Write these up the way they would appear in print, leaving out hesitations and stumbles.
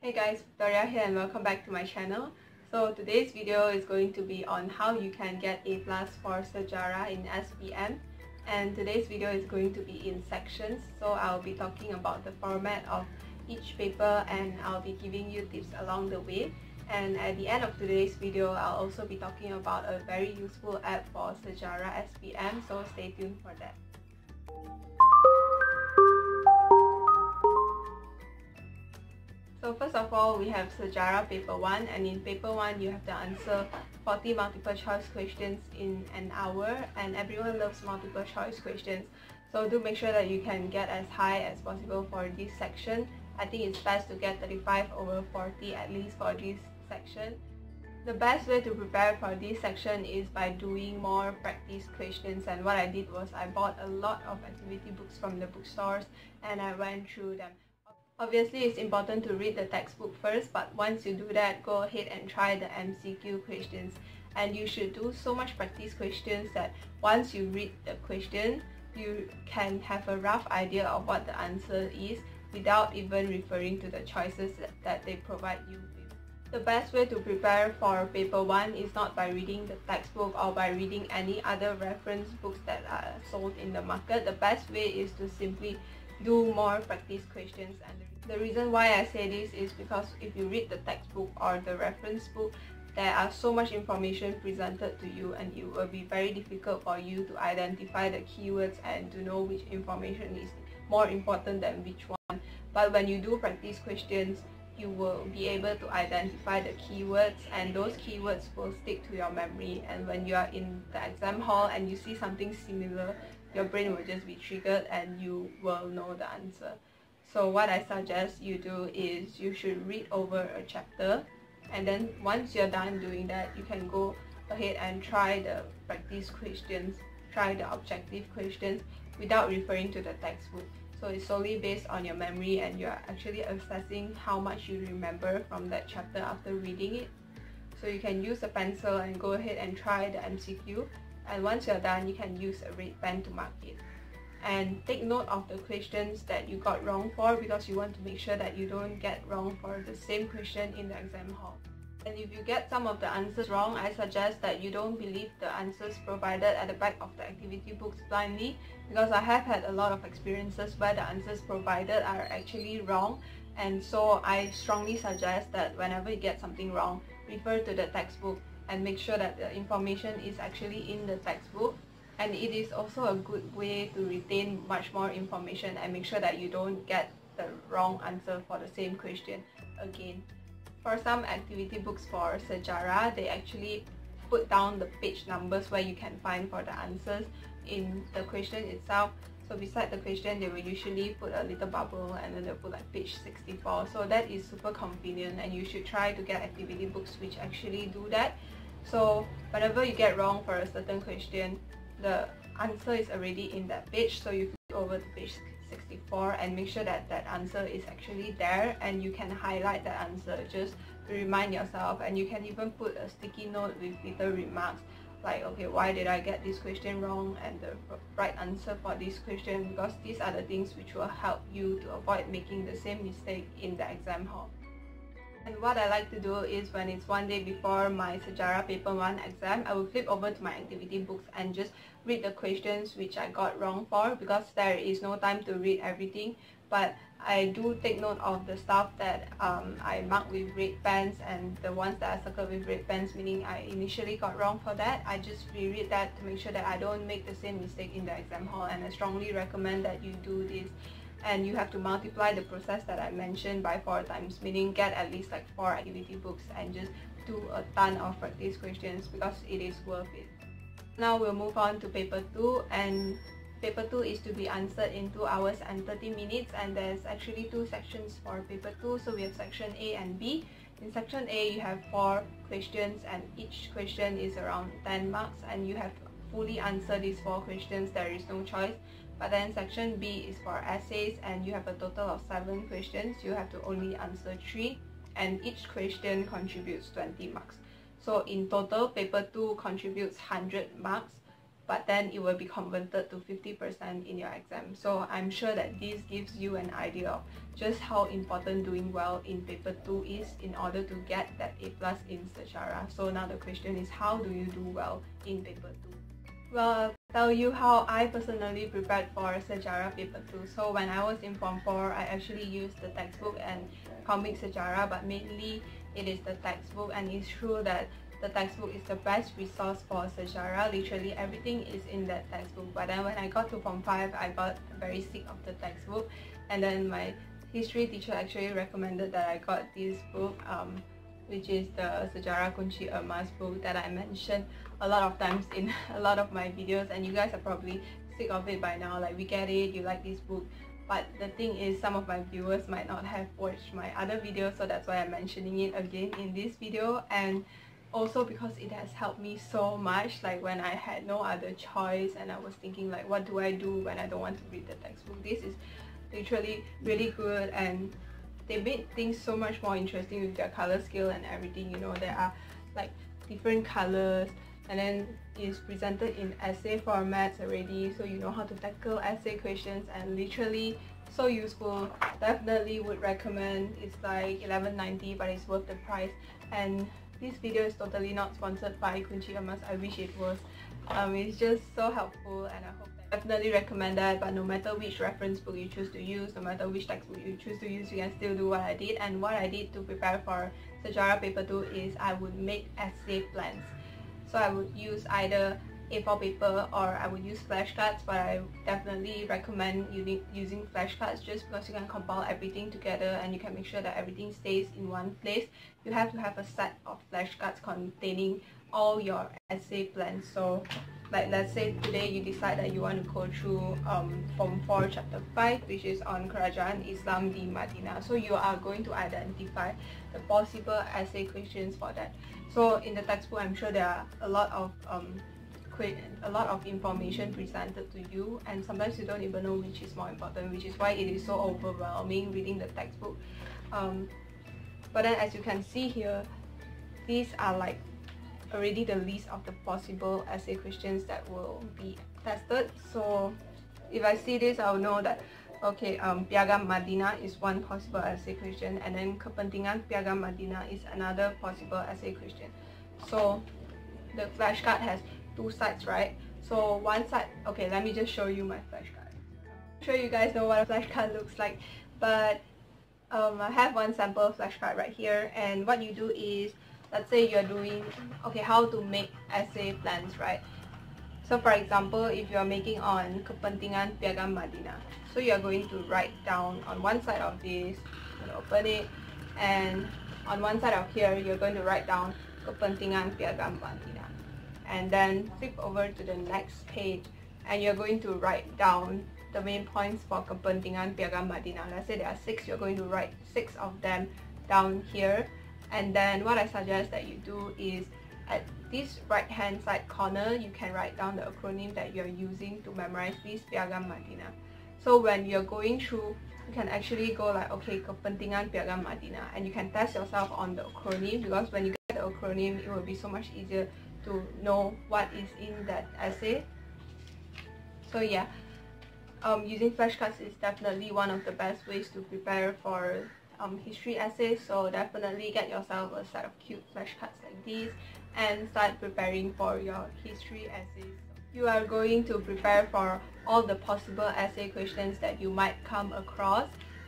Hey guys, Victoria here and welcome back to my channel. So today's video is going to be on how you can get A+ for SEJARAH in SPM, and today's video is going to be in sections. So I'll be talking about the format of each paper and I'll be giving you tips along the way. And at the end of today's video, I'll also be talking about a very useful app for SEJARAH SPM, so stay tuned for that. So first of all, we have SEJARAH paper 1, and in paper 1 you have to answer 40 multiple choice questions in an hour, and everyone loves multiple choice questions. So do make sure that you can get as high as possible for this section. I think it's best to get 35 over 40 at least for this section. The best way to prepare for this section is by doing more practice questions, and what I did was I bought a lot of activity books from the bookstores and I went through them. Obviously, it's important to read the textbook first, but once you do that, go ahead and try the MCQ questions. And you should do so much practice questions that once you read the question, you can have a rough idea of what the answer is without even referring to the choices that they provide you with. The best way to prepare for paper 1 is not by reading the textbook or by reading any other reference books that are sold in the market. The best way is to simply do more practice questions. And the reason why I say this is because if you read the textbook or the reference book, there are so much information presented to you and it will be very difficult for you to identify the keywords and to know which information is more important than which one. But when you do practice questions, you will be able to identify the keywords, and those keywords will stick to your memory, and when you are in the exam hall and you see something similar, your brain will just be triggered and you will know the answer. So what I suggest you do is you should read over a chapter, and then once you're done doing that, you can go ahead and try the practice questions, try the objective questions without referring to the textbook. So it's solely based on your memory and you're actually assessing how much you remember from that chapter after reading it. So you can use a pencil and go ahead and try the MCQ, and once you're done, you can use a red pen to mark it. And take note of the questions that you got wrong for, because you want to make sure that you don't get wrong for the same question in the exam hall. And if you get some of the answers wrong, I suggest that you don't believe the answers provided at the back of the activity books blindly, because I have had a lot of experiences where the answers provided are actually wrong, and so I strongly suggest that whenever you get something wrong, refer to the textbook and make sure that the information is actually in the textbook. And it is also a good way to retain much more information and make sure that you don't get the wrong answer for the same question again. For some activity books for SEJARAH, they actually put down the page numbers where you can find for the answers in the question itself. So beside the question, they will usually put a little bubble and then they'll put like page 64. So that is super convenient, and you should try to get activity books which actually do that. So whenever you get wrong for a certain question, the answer is already in that page, so you flip over to page 64 and make sure that that answer is actually there, and you can highlight the answer just to remind yourself. And you can even put a sticky note with little remarks like, okay, why did I get this question wrong and the right answer for this question, because these are the things which will help you to avoid making the same mistake in the exam hall. And what I like to do is when it's one day before my SEJARAH paper 1 exam, I will flip over to my activity books and just read the questions which I got wrong for, because there is no time to read everything. But I do take note of the stuff that I mark with red pens, and the ones that I circle with red pens, meaning I initially got wrong for that, I just reread that to make sure that I don't make the same mistake in the exam hall. And I strongly recommend that you do this. And you have to multiply the process that I mentioned by 4 times, meaning get at least like 4 activity books and just do a ton of practice questions, because it is worth it. Now we'll move on to paper 2, and paper 2 is to be answered in 2 hours and 30 minutes, and there's actually 2 sections for paper 2. So we have section A and B. In section A you have 4 questions and each question is around 10 marks, and you have to fully answer these 4 questions. There is no choice. But then section B is for essays, and you have a total of 7 questions. You have to only answer 3, and each question contributes 20 marks. So in total, paper 2 contributes 100 marks. but then it will be converted to 50% in your exam. So I'm sure that this gives you an idea of just how important doing well in paper 2 is in order to get that A+ in SEJARAH. So now the question is, how do you do well in paper 2? Well, I'll tell you how I personally prepared for SEJARAH paper 2. So when I was in Form 4, I actually used the textbook and comic SEJARAH, but mainly it is the textbook, and it's true that the textbook is the best resource for SEJARAH. Literally everything is in that textbook. But then when I got to Form 5, I got very sick of the textbook, and then my history teacher actually recommended that I got this book, which is the SEJARAH Kunci Emas book that I mentioned a lot of times in a lot of my videos, and you guys are probably sick of it by now. Like, we get it, you like this book. But the thing is, some of my viewers might not have watched my other videos, so that's why I'm mentioning it again in this video. And also because it has helped me so much, like when I had no other choice and I was thinking like, what do I do when I don't want to read the textbook? This is literally really good, and they made things so much more interesting with their color scale and everything. You know, there are like different colors, and then it's presented in essay formats already, so you know how to tackle essay questions, and literally so useful. Definitely would recommend. It's like $11.90, but it's worth the price. And this video is totally not sponsored by Kunci Emas. I wish it was. It's just so helpful, and I hope that definitely recommend that. But no matter which reference book you choose to use, no matter which textbook you choose to use, you can still do what I did. And what I did to prepare for SEJARAH paper 2 is I would make essay plans. So I would use either A4 paper or I would use flashcards, but I definitely recommend using flashcards just because you can compile everything together and you can make sure that everything stays in one place. You have to have a set of flashcards containing all your essay plans. So like, let's say today you decide that you want to go through Form 4 Chapter 5, which is on Kerajaan Islam di Madinah. So you are going to identify the possible essay questions for that. So in the textbook, I'm sure there are a lot of information presented to you, and sometimes you don't even know which is more important, which is why it is so overwhelming reading the textbook. But then as you can see here, these are like already the list of the possible essay questions that will be tested. So if I see this, I'll know that okay, Piagam Madinah is one possible essay question, and then Kepentingan Piagam Madinah is another possible essay question. So the flashcard has two sides, right? So one side, okay, let me just show you my flashcard. I'm sure you guys know what a flashcard looks like, but I have one sample flashcard right here, and what you do is, let's say you're doing, okay, how to make essay plans, right? So for example, if you're making on Kepentingan Piagam Madinah, so you're going to write down on one side of this, open it, and on one side of here, you're going to write down Kepentingan Piagam Madinah. And then flip over to the next page, and you're going to write down the main points for Kepentingan Piagam Madinah. Let's say there are 6, you're going to write 6 of them down here. And then what I suggest that you do is, at this right hand side corner, you can write down the acronym that you're using to memorize this Piagam Madinah. So when you're going through, you can actually go like, okay, Kepentingan Piagam Madinah, and you can test yourself on the acronym, because when you get the acronym, it will be so much easier to know what is in that essay. So yeah, using flashcards is definitely one of the best ways to prepare for history essays. So definitely get yourself a set of cute flashcards like these and start preparing for your history essays. You are going to prepare for all the possible essay questions that you might come across.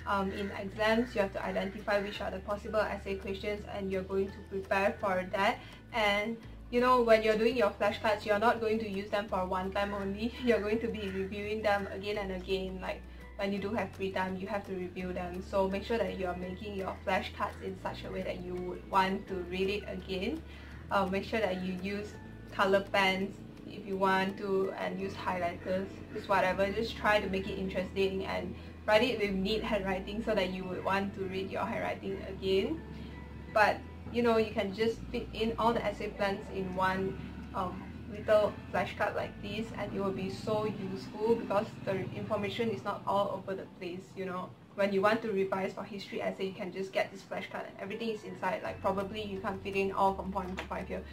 In exams, you have to identify which are the possible essay questions, and you're going to prepare for that. And you know, when you're doing your flashcards, you're not going to use them for one time only. You're going to be reviewing them again and again. Like, when you do have free time, you have to review them. So make sure that you're making your flashcards in such a way that you would want to read it again. Make sure that you use color pens if you want to, and use highlighters, just whatever. Just try to make it interesting and write it with neat handwriting so that you would want to read your handwriting again. But you know, you can just fit in all the essay plans in one little flashcard like this, and it will be so useful because the information is not all over the place. You know, when you want to revise for history essay, you can just get this flashcard and everything is inside. Like, probably you can't fit in all from 1 to 5 here,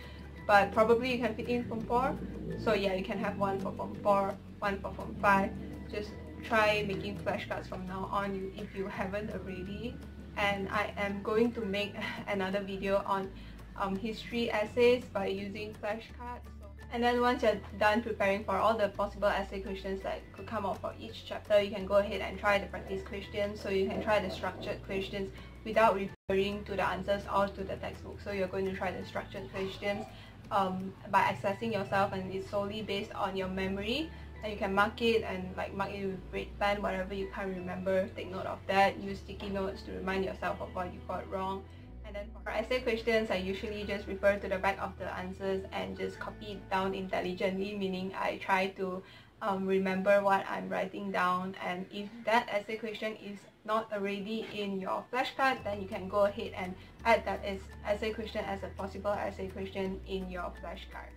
but probably you can fit in Form 4. So yeah, you can have one for Form 4, one for Form 5. Just try making flashcards from now on if you haven't already. And I am going to make another video on history essays by using flashcards. And then once you're done preparing for all the possible essay questions that could come out for each chapter, you can go ahead and try the practice questions. So you can try the structured questions without referring to the answers or to the textbook. So you're going to try the structured questions by accessing yourself, and it's solely based on your memory. And you can mark it and mark it with red pen, whatever you can't remember, take note of that. Use sticky notes to remind yourself of what you got wrong. And then for essay questions, I usually just refer to the back of the answers and just copy it down intelligently, meaning I try to remember what I'm writing down. And if that essay question is not already in your flashcard, then you can go ahead and add that essay question as a possible essay question in your flashcard.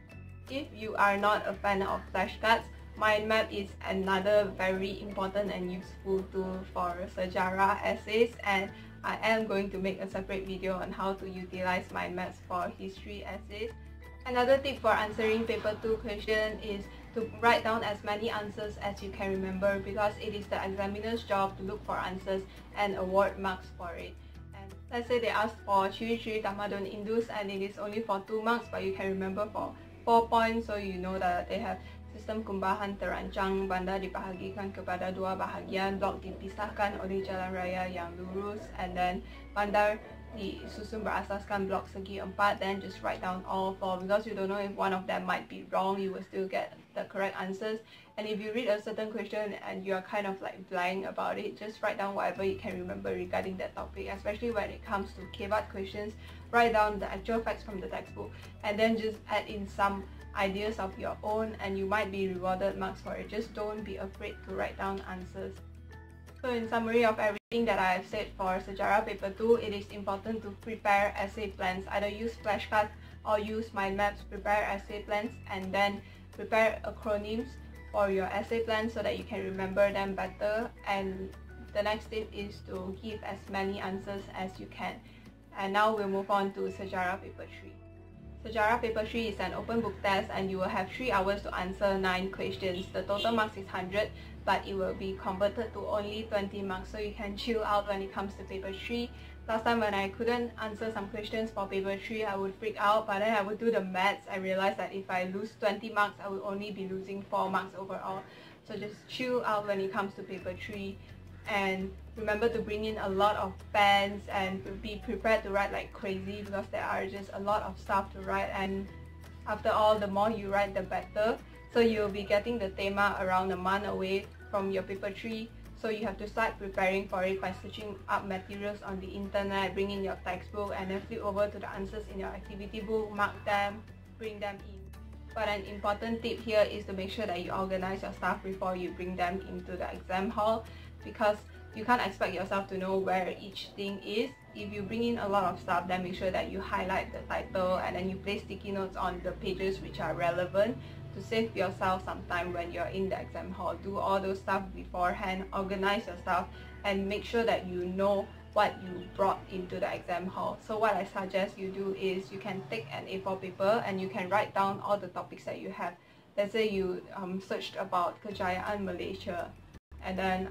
If you are not a fan of flashcards, MINDMAPS is another very important and useful tool for SEJARAH essays, and I am going to make a separate video on how to utilize MINDMAPS for history essays. Another tip for answering paper 2 question is to write down as many answers as you can remember, because it is the examiner's job to look for answers and award marks for it. And let's say they ask for ciri-ciri tamadun Indus and it is only for 2 marks, but you can remember for 4 points, so you know that they have sistem kumbahan terancang, bandar dibahagikan kepada 2 bahagian, blok dipisahkan oleh jalan raya yang lurus, and then bandar disusun berasaskan blok segi 4. Then just write down all 4, because you don't know if one of them might be wrong, you will still get the correct answers. And if you read a certain question and you are kind of blank about it, just write down whatever you can remember regarding that topic, especially when it comes to KBAT questions. Write down the actual facts from the textbook and then just add in some ideas of your own, and you might be rewarded marks for it. Just don't be afraid to write down answers. So in summary of everything that I have said for SEJARAH paper 2, it is important to prepare essay plans. Either use flashcards or use MINDMAPS. Prepare essay plans and then prepare acronyms for your essay plans so that you can remember them better. And the next tip is to give as many answers as you can. And now we'll move on to SEJARAH paper 3. SEJARAH paper 3 is an open book test, and you will have 3 hours to answer 9 questions. The total marks is 100, but it will be converted to only 20 marks, so you can chill out when it comes to paper 3. Last time when I couldn't answer some questions for paper 3, I would freak out, but then I would do the maths. I realized that if I lose 20 marks, I would only be losing 4 marks overall. So just chill out when it comes to paper 3. And remember to bring in a lot of pens and be prepared to write like crazy, because there are just a lot of stuff to write, and after all, the more you write the better. So you'll be getting the tema around a month away from your paper 3, so you have to start preparing for it by searching up materials on the internet, bring in your textbook, and then flip over to the answers in your activity book, mark them, bring them in. But an important tip here is to make sure that you organize your stuff before you bring them into the exam hall, because you can't expect yourself to know where each thing is. If you bring in a lot of stuff, then make sure that you highlight the title and then you place sticky notes on the pages which are relevant to save yourself some time when you're in the exam hall. Do all those stuff beforehand, organize your stuff, and make sure that you know what you brought into the exam hall. So what I suggest you do is you can take an A4 paper and you can write down all the topics that you have. Let's say you searched about Kejayaan Malaysia, and then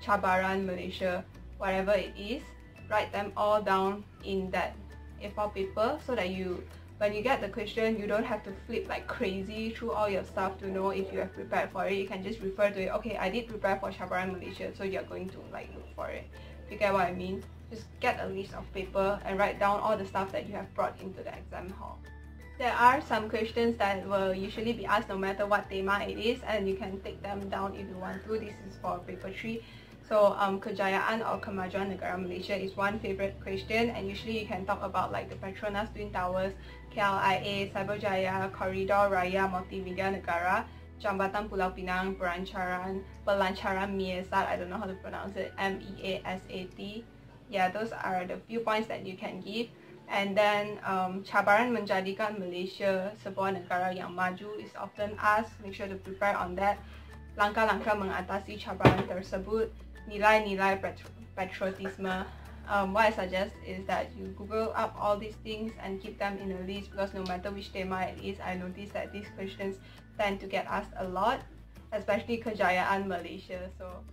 Cabaran Malaysia, whatever it is, write them all down in that A4 paper, so that when you get the question, you don't have to flip like crazy through all your stuff to know if you have prepared for it. You can just refer to it. Okay, I did prepare for Cabaran Malaysia, so you're going to look for it. You get what I mean? Just get a list of paper and write down all the stuff that you have brought into the exam hall. There are some questions that will usually be asked no matter what tema it is, and you can take them down if you want to. This is for paper 3. So Kejayaan or Kemajuan Negara Malaysia is one favorite question, and usually you can talk about like the Petronas Twin Towers, KLIA, Cyberjaya, Koridor Raya Multimedia Negara, Jambatan Pulau Pinang, Pelancaran Miesat, I don't know how to pronounce it, MEASAT. Yeah, those are the few points that you can give. And then cabaran menjadikan Malaysia sebuah negara yang maju is often asked. Make sure to prepare on that. Langkah-langkah mengatasi cabaran tersebut, nilai-nilai patriotisme, what I suggest is that you Google up all these things and keep them in a list, because no matter which tema it is, I noticed that these questions tend to get asked a lot, especially Kejayaan Malaysia. So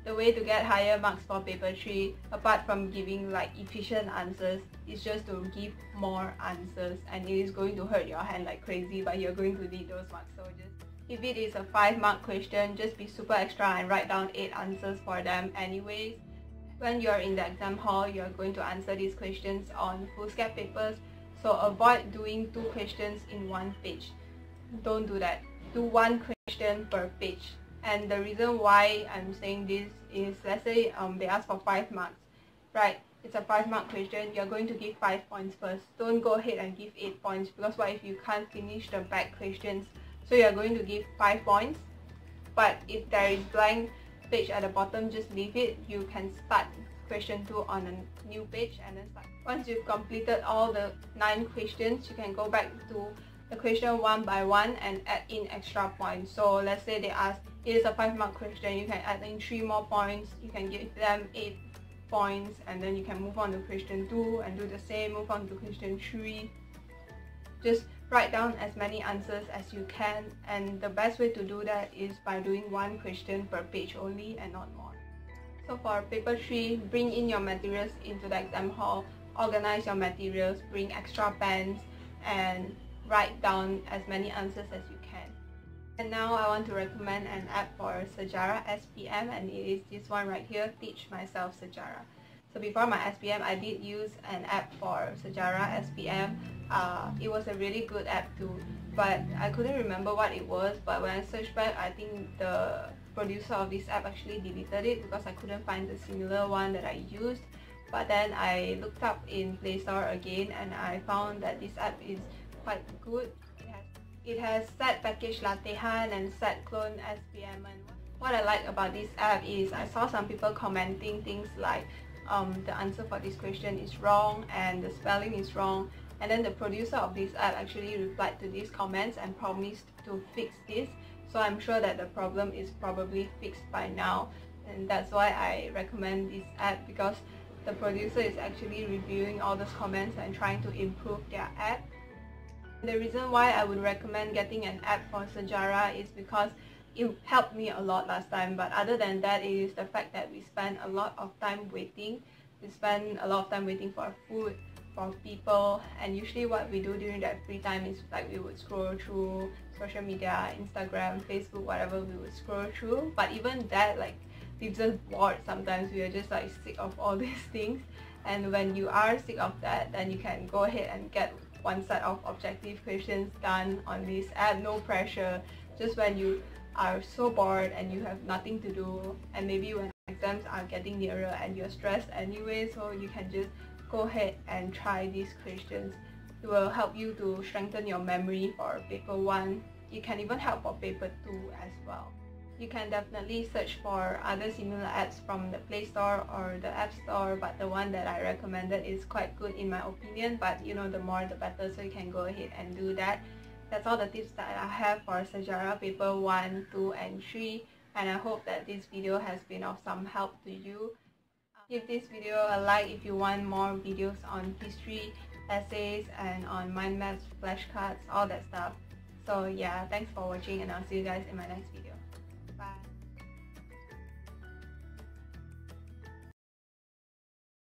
the way to get higher marks for paper 3, apart from giving like efficient answers, is just to give more answers, and it is going to hurt your hand like crazy, but you're going to need those marks. So just, if it is a 5-mark question, just be super extra and write down 8 answers for them anyways. When you're in the exam hall, you're going to answer these questions on foolscap papers, so avoid doing 2 questions in 1 page. Don't do that. Do 1 question per page. And the reason why I'm saying this is, let's say they ask for 5 marks, right? It's a 5-mark question, you're going to give 5 points first. Don't go ahead and give 8 points, because what if you can't finish the back questions? So you're going to give 5 points, but if there is blank page at the bottom, just leave it. You can start question 2 on a new page and then start. Once you've completed all the 9 questions, you can go back to the question one by one and add in extra points. So let's say they ask, it is a 5-mark question, you can add in 3 more points, you can give them 8 points, and then you can move on to question 2 and do the same, move on to question 3. Just write down as many answers as you can, and the best way to do that is by doing 1 question per page only and not more. So for paper 3, bring in your materials into the exam hall, organize your materials, bring extra pens, and write down as many answers as you can. And now I want to recommend an app for SEJARAH SPM, and it is this one right here, Teach Myself SEJARAH. So before my SPM, I did use an app for SEJARAH SPM. It was a really good app too, but I couldn't remember what it was. But when I searched back, I think the producer of this app actually deleted it because I couldn't find the similar one that I used. But then I looked up in Play Store again, and I found that this app is quite good. It has set package Latihan and set clone SPM. And what I like about this app is I saw some people commenting things like the answer for this question is wrong and the spelling is wrong, and then the producer of this app actually replied to these comments and promised to fix this. So I'm sure that the problem is probably fixed by now, and that's why I recommend this app, because the producer is actually reviewing all those comments and trying to improve their app. The reason why I would recommend getting an app for SEJARAH is because it helped me a lot last time, but other than that, it is the fact that we spend a lot of time waiting. We spend a lot of time waiting for food, for people, and usually what we do during that free time is like we would scroll through social media, Instagram, Facebook, whatever we would scroll through. But even that like leaves us bored sometimes. We are just like sick of all these things, and when you are sick of that, then you can go ahead and get 1 set of objective questions done on this app, no pressure. Just when you are so bored and you have nothing to do, and maybe when exams are getting nearer and you're stressed anyway, so you can just go ahead and try these questions. It will help you to strengthen your memory for paper 1. It can even help for paper 2 as well. You can definitely search for other similar apps from the Play Store or the App Store, but the one that I recommended is quite good in my opinion, but you know, the more the better, so you can go ahead and do that. That's all the tips that I have for SEJARAH paper 1, 2 and 3, and I hope that this video has been of some help to you. Give this video a like if you want more videos on history, essays, and on MINDMAPS, flashcards, all that stuff. So yeah, thanks for watching, and I'll see you guys in my next video.